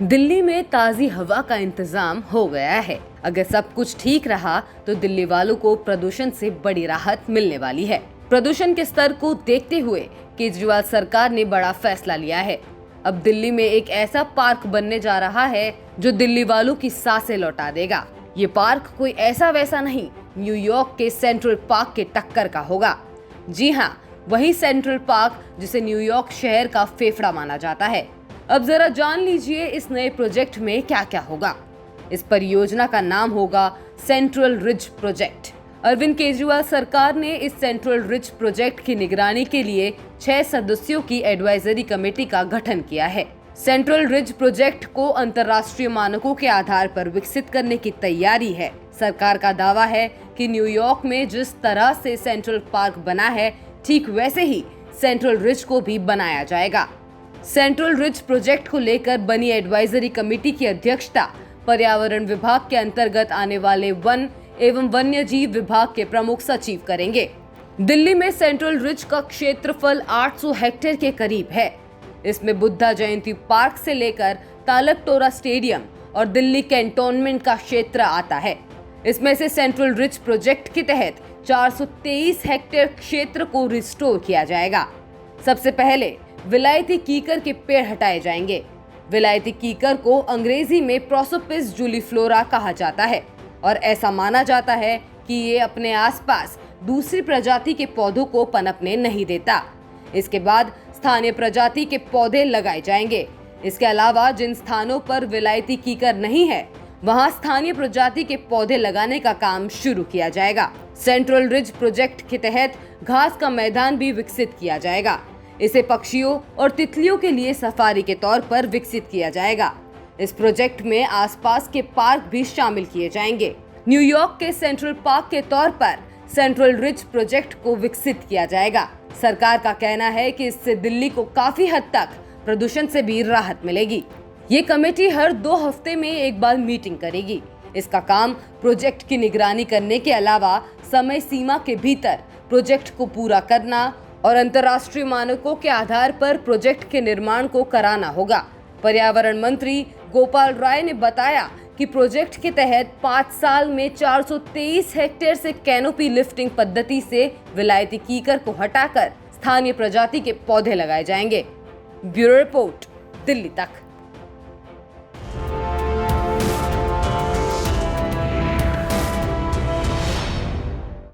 दिल्ली में ताज़ी हवा का इंतजाम हो गया है। अगर सब कुछ ठीक रहा तो दिल्ली वालों को प्रदूषण से बड़ी राहत मिलने वाली है। प्रदूषण के स्तर को देखते हुए केजरीवाल सरकार ने बड़ा फैसला लिया है। अब दिल्ली में एक ऐसा पार्क बनने जा रहा है जो दिल्ली वालों की सांसें लौटा देगा। ये पार्क कोई ऐसा वैसा नहीं, न्यूयॉर्क के सेंट्रल पार्क के टक्कर का होगा। जी हाँ, वही सेंट्रल पार्क जिसे न्यूयॉर्क शहर का फेफड़ा माना जाता है। अब जरा जान लीजिए इस नए प्रोजेक्ट में क्या क्या होगा। इस परियोजना का नाम होगा central ridge project. Arvind Kejriwal सरकार ने इस सेंट्रल रिज प्रोजेक्ट की निगरानी के लिए 6 सदस्यों की एडवाइजरी कमेटी का गठन किया है। सेंट्रल रिज प्रोजेक्ट को अंतर्राष्ट्रीय मानकों के आधार पर विकसित करने की तैयारी है। सरकार का दावा है कि न्यूयॉर्क में जिस तरह से सेंट्रल पार्क बना है, ठीक वैसे ही सेंट्रल रिज को भी बनाया जाएगा। सेंट्रल रिज प्रोजेक्ट को लेकर बनी एडवाइजरी कमेटी की अध्यक्षता पर्यावरण विभाग के अंतर्गत आने वाले वन एवं वन्य जीव विभाग के प्रमुख सचिव करेंगे। दिल्ली में सेंट्रल रिज का क्षेत्रफल 800 हेक्टेयर के करीब है। इसमें बुद्धा जयंती पार्क से लेकर तालकटोरा स्टेडियम और दिल्ली कैंटोनमेंट का क्षेत्र आता है। इसमें से सेंट्रल रिज प्रोजेक्ट के तहत 423 हेक्टेयर क्षेत्र को रिस्टोर किया जाएगा। सबसे पहले विलायती कीकर के पेड़ हटाए जाएंगे। विलायती कीकर को अंग्रेजी में प्रोसोपिस जूलीफ्लोरा कहा जाता है और ऐसा माना जाता है कि ये अपने आसपास दूसरी प्रजाति के पौधों को पनपने नहीं देता। इसके बाद स्थानीय प्रजाति के पौधे लगाए जाएंगे। इसके अलावा जिन स्थानों पर विलायती कीकर नहीं है, वहां स्थानीय प्रजाति के पौधे लगाने का काम शुरू किया जाएगा। सेंट्रल रिज प्रोजेक्ट के तहत घास का मैदान भी विकसित किया जाएगा। इसे पक्षियों और तितलियों के लिए सफारी के तौर पर विकसित किया जाएगा। इस प्रोजेक्ट में आसपास के पार्क भी शामिल किए जाएंगे। न्यूयॉर्क के सेंट्रल पार्क के तौर पर सेंट्रल रिज प्रोजेक्ट को विकसित किया जाएगा। सरकार का कहना है कि इससे दिल्ली को काफी हद तक प्रदूषण से भी राहत मिलेगी। ये कमेटी हर 2 हफ्ते में एक बार मीटिंग करेगी। इसका काम प्रोजेक्ट की निगरानी करने के अलावा समय सीमा के भीतर प्रोजेक्ट को पूरा करना और अंतर्राष्ट्रीय मानकों के आधार पर प्रोजेक्ट के निर्माण को कराना होगा। पर्यावरण मंत्री गोपाल राय ने बताया कि प्रोजेक्ट के तहत 5 साल में 423 हेक्टेयर से कैनोपी लिफ्टिंग पद्धति से विलायती कीकर को हटाकर स्थानीय प्रजाति के पौधे लगाए जाएंगे। ब्यूरो रिपोर्ट, दिल्ली तक।